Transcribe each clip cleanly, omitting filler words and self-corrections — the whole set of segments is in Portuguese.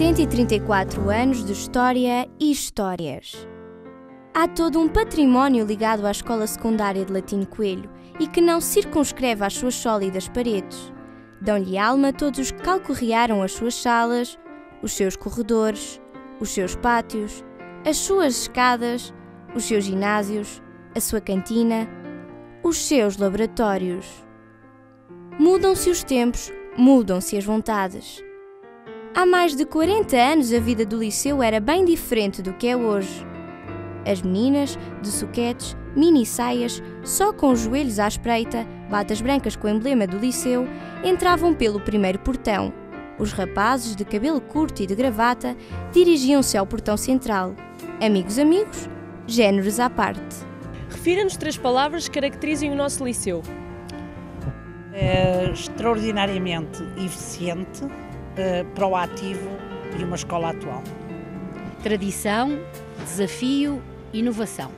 134 anos de história e histórias. Há todo um património ligado à Escola Secundária de Latino Coelho e que não circunscreve às suas sólidas paredes. Dão-lhe alma todos os que calcorrearam as suas salas, os seus corredores, os seus pátios, as suas escadas, os seus ginásios, a sua cantina, os seus laboratórios. Mudam-se os tempos, mudam-se as vontades. Há mais de 40 anos a vida do liceu era bem diferente do que é hoje. As meninas, de soquetes, mini saias, só com os joelhos à espreita, batas brancas com o emblema do liceu, entravam pelo primeiro portão. Os rapazes, de cabelo curto e de gravata, dirigiam-se ao portão central. Amigos, géneros à parte. Refira-nos 3 palavras que caracterizem o nosso liceu. Extraordinariamente eficiente, proativo e uma escola atual. Tradição, desafio, inovação.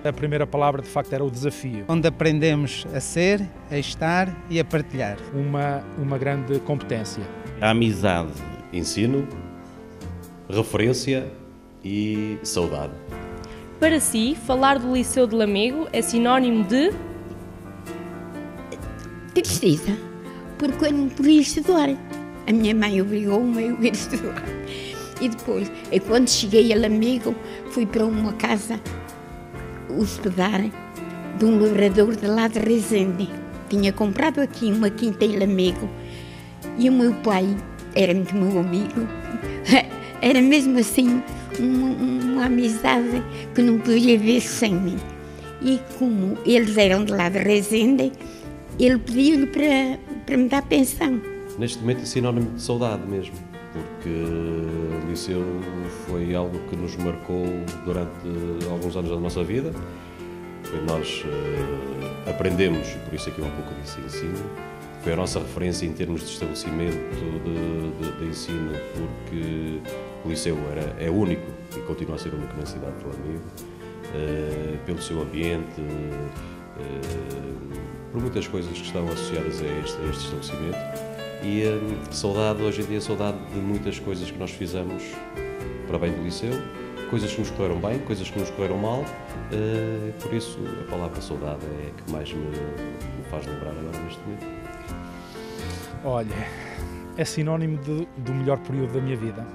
A primeira palavra, de facto, era o desafio. Onde aprendemos a ser, a estar e a partilhar. Uma grande competência. A amizade, ensino, referência e saudade. Para si, falar do Liceu de Lamego é sinónimo de... tristeza, porque eu não podia estudar. A minha mãe obrigou-me a ir estudar. E depois, quando cheguei a Lamego, fui para uma casa hospedar de um lavrador de lá de Resende. Tinha comprado aqui uma quinta em Lamego. E o meu pai era muito meu amigo. Era mesmo assim uma amizade que não podia ver sem mim. E como eles eram de lá de Resende, ele pediu-lhe para me dar pensão. Neste momento é sinónimo de saudade mesmo, porque o liceu foi algo que nos marcou durante alguns anos da nossa vida. Nós aprendemos, e por isso aqui um pouco disse ensino, foi a nossa referência em termos de estabelecimento de ensino, porque o liceu é único e continua a ser único na cidade de Lamego, pelo seu ambiente, por muitas coisas que estão associadas a este estabelecimento. E saudade, hoje em dia, saudade de muitas coisas que nós fizemos para bem do liceu, coisas que nos correram bem, coisas que nos correram mal, por isso a palavra saudade é a que mais me faz lembrar agora neste momento. Olha, é sinónimo do melhor período da minha vida.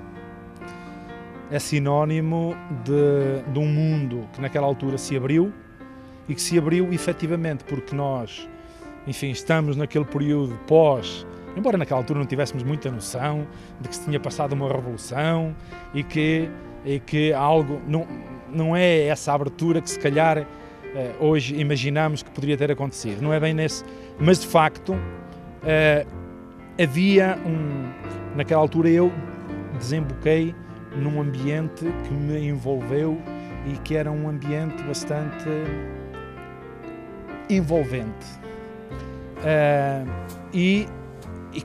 É sinónimo de um mundo que naquela altura se abriu e que se abriu efetivamente porque nós, enfim, estamos naquele período pós, embora naquela altura não tivéssemos muita noção de que se tinha passado uma revolução e que algo, não é essa abertura que se calhar hoje imaginamos que poderia ter acontecido, não é bem nesse, mas de facto havia naquela altura eu desemboquei num ambiente que me envolveu e que era um ambiente bastante envolvente e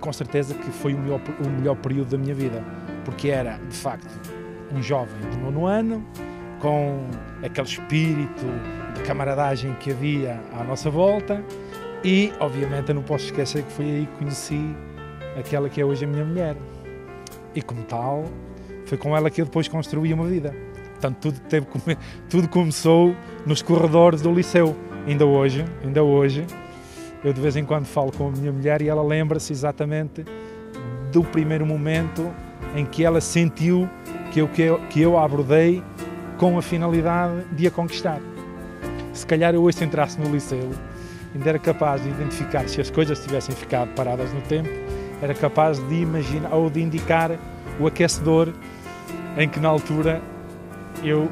com certeza que foi o melhor período da minha vida, porque era de facto um jovem de 9º ano, com aquele espírito de camaradagem que havia à nossa volta e obviamente eu não posso esquecer que foi aí que conheci aquela que é hoje a minha mulher e como tal foi com ela que eu depois construí uma vida. Portanto, tudo começou nos corredores do liceu. Ainda hoje, eu de vez em quando falo com a minha mulher e ela lembra-se exatamente do primeiro momento em que ela sentiu que eu a abordei com a finalidade de a conquistar. Se calhar eu hoje, se entrasse no liceu, ainda era capaz de identificar, se as coisas tivessem ficado paradas no tempo, era capaz de imaginar ou de indicar o aquecedor em que na altura eu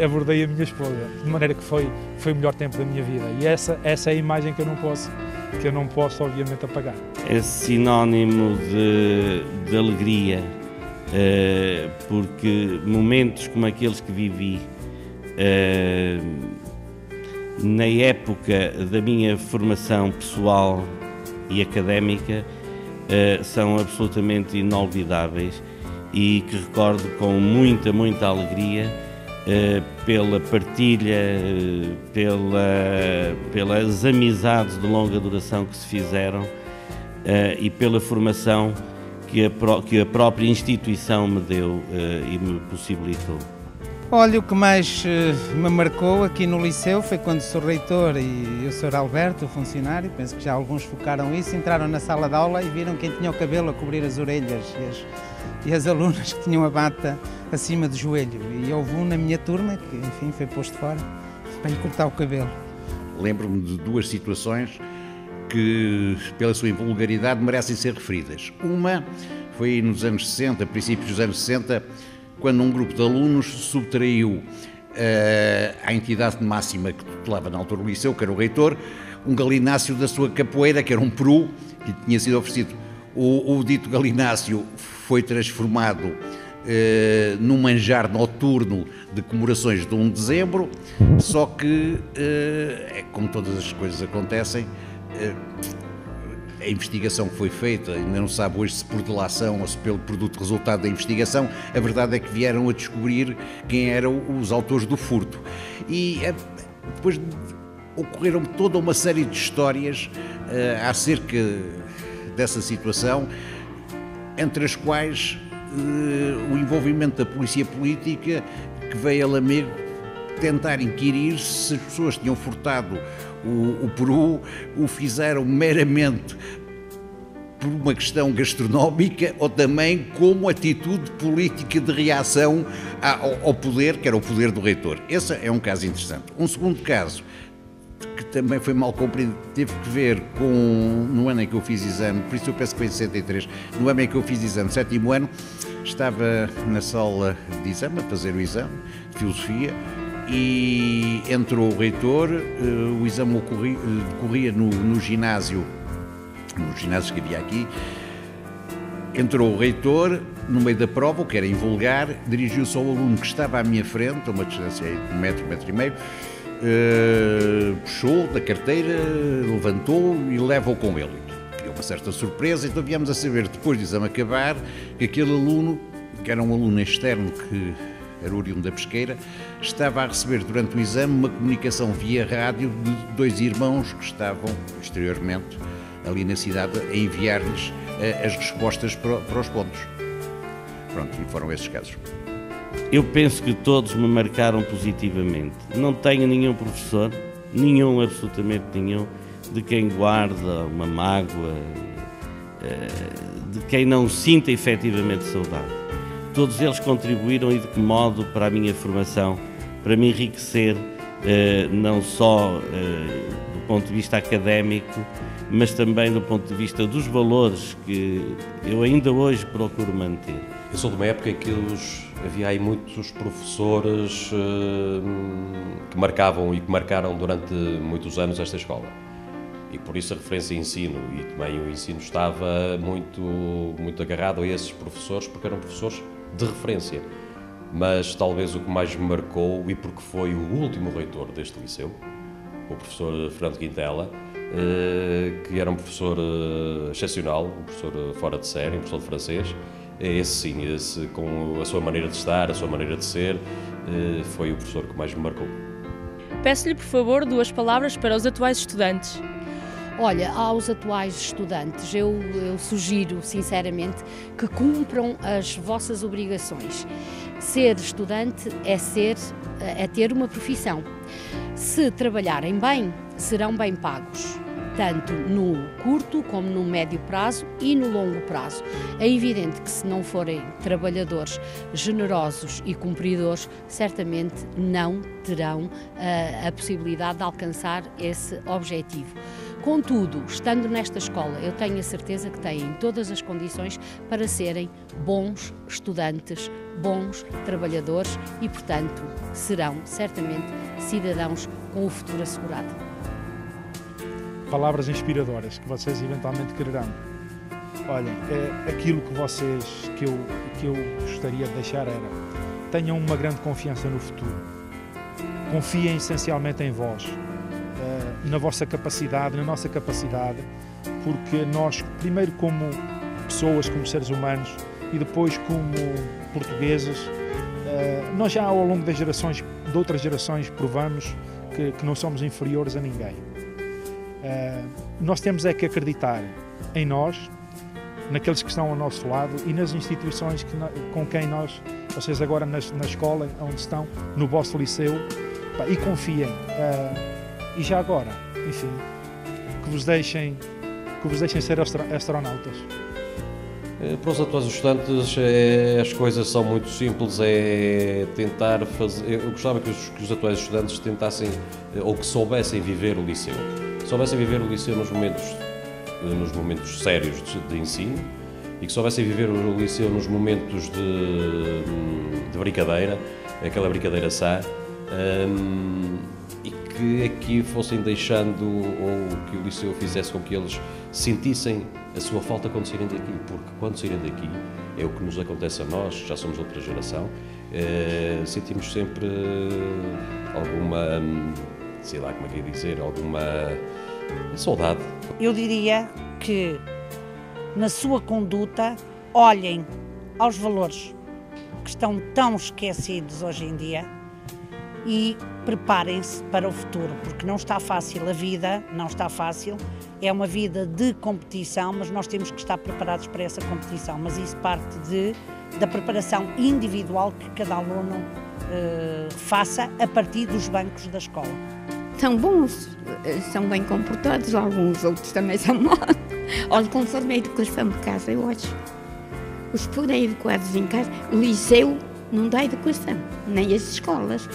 abordei a minha esposa, de maneira que foi o melhor tempo da minha vida. E essa é a imagem que eu não posso obviamente apagar. É sinónimo de alegria, porque momentos como aqueles que vivi na época da minha formação pessoal e académica são absolutamente inolvidáveis e que recordo com muita alegria pela partilha, pelas amizades de longa duração que se fizeram e pela formação que a própria instituição me deu e me possibilitou. Olha, o que mais me marcou aqui no Liceu foi quando o Sr. Reitor e o Sr. Alberto, o funcionário, penso que já alguns focaram isso, entraram na sala de aula e viram quem tinha o cabelo a cobrir as orelhas e as alunas que tinham a bata acima do joelho. E houve um na minha turma que, enfim, foi posto fora para lhe cortar o cabelo. Lembro-me de duas situações que, pela sua invulgaridade, merecem ser referidas. Uma foi nos anos 60, princípios dos anos 60, quando um grupo de alunos subtraiu à entidade máxima que tutelava na altura o liceu, que era o reitor, um galináceo da sua capoeira, que era um peru, que tinha sido oferecido. O dito galináceo foi transformado num manjar noturno de comemorações de 1 de dezembro, só que, como todas as coisas acontecem, a investigação que foi feita, ainda não sabe hoje se por delação ou se pelo produto resultado da investigação, a verdade é que vieram a descobrir quem eram os autores do furto. E depois ocorreram toda uma série de histórias acerca dessa situação, entre as quais o envolvimento da polícia política, que veio a Lamego tentar inquirir se as pessoas tinham furtado o peru, o fizeram meramente por uma questão gastronómica ou também como atitude política de reação ao poder, que era o poder do reitor. Esse é um caso interessante. Um segundo caso, que também foi mal compreendido, teve que ver com, no ano em que eu fiz exame, por isso eu penso que foi em 63, no ano em que eu fiz exame, 7º ano, estava na sala de exame, a fazer o exame de filosofia, e entrou o reitor, o exame decorria no ginásio, nos ginásios que havia aqui. Entrou o reitor, no meio da prova, o que era invulgar, dirigiu-se ao aluno que estava à minha frente, a uma distância de 1 metro, 1,5 metros, puxou da carteira, levantou e leva-o com ele. Criou uma certa surpresa, então viemos a saber, depois do exame acabar, que aquele aluno, que era um aluno externo que era oriundo da Pesqueira, estava a receber durante o exame uma comunicação via rádio de 2 irmãos que estavam exteriormente ali na cidade a enviar-lhes as respostas para os pontos. Pronto, e foram esses casos. Eu penso que todos me marcaram positivamente. Não tenho nenhum professor, absolutamente nenhum, de quem guarda uma mágoa, de quem não sinta efetivamente saudade. Todos eles contribuíram e de que modo para a minha formação, para me enriquecer, não só do ponto de vista académico, mas também do ponto de vista dos valores que eu ainda hoje procuro manter. Eu sou de uma época em que havia aí muitos professores que marcavam e que marcaram durante muitos anos esta escola. E por isso a referência ao ensino, e também o ensino estava muito agarrado a esses professores, porque eram professores de referência. Mas talvez o que mais me marcou, e porque foi o último reitor deste liceu, o professor Fernando Quintela, que era um professor excepcional, um professor fora de série, um professor de francês. Esse sim, com a sua maneira de estar, a sua maneira de ser, foi o professor que mais me marcou. Peço-lhe, por favor, 2 palavras para os atuais estudantes. Olha, aos atuais estudantes, eu sugiro, sinceramente, que cumpram as vossas obrigações. Ser estudante é ter uma profissão. Se trabalharem bem, serão bem pagos, tanto no curto como no médio prazo e no longo prazo. É evidente que se não forem trabalhadores generosos e cumpridores, certamente não terão a possibilidade de alcançar esse objetivo. Contudo, estando nesta escola, eu tenho a certeza que têm todas as condições para serem bons estudantes, bons trabalhadores e, portanto, serão certamente cidadãos com o futuro assegurado. Palavras inspiradoras que vocês eventualmente quererão. Olhem, aquilo que eu gostaria de deixar era: tenham uma grande confiança no futuro. Confiem essencialmente em vós, na vossa capacidade, na nossa capacidade, porque nós, primeiro como pessoas, como seres humanos, e depois como portugueses, nós já ao longo das gerações, de outras gerações, provamos que não somos inferiores a ninguém. Nós temos é que acreditar em nós naqueles que estão ao nosso lado e nas instituições com quem nós, vocês agora na escola onde estão, no vosso liceu, e confiem. E já agora, enfim, que vos deixem ser astronautas. Para os atuais estudantes, as coisas são muito simples, é tentar fazer... Eu gostava que os atuais estudantes tentassem, ou que soubessem viver o liceu. Soubessem viver o liceu nos momentos sérios de ensino e que soubessem viver o liceu nos momentos de brincadeira, aquela brincadeira sã, e que aqui fossem deixando, ou que o liceu fizesse com que eles sentissem a sua falta quando saírem daqui, porque quando saírem daqui, é o que nos acontece a nós, já somos outra geração, sentimos sempre alguma, sei lá como é que ia dizer, alguma saudade. Eu diria que na sua conduta olhem aos valores que estão tão esquecidos hoje em dia e preparem-se para o futuro, porque não está fácil a vida, não está fácil, é uma vida de competição, mas nós temos que estar preparados para essa competição, mas isso parte da preparação individual que cada aluno faça a partir dos bancos da escola. São bons, são bem comportados, alguns outros também são maus. Olha, conforme a educação de casa, eu acho. Os que forem educados em casa, o liceu não dá educação, nem as escolas.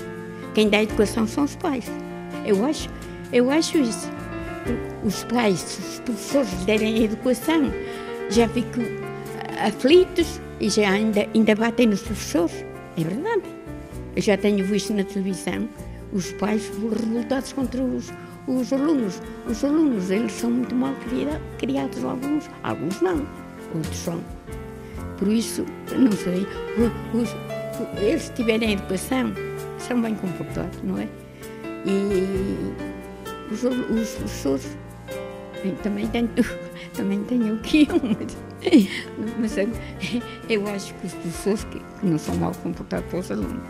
Quem dá educação são os pais. Eu acho isso. Os pais, se os professores derem a educação, já ficam aflitos e já ainda batem nos professores. É verdade. Eu já tenho visto na televisão os pais revoltados contra os alunos. Os alunos, eles são muito mal criados, alguns não, outros são. Por isso, não sei, eles se tiverem educação, são bem comportados, não é? E os professores, também tenho aqui mas eu acho que os professores que não são mal comportados pelos alunos.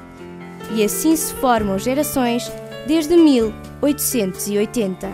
E assim se formam gerações desde 1880.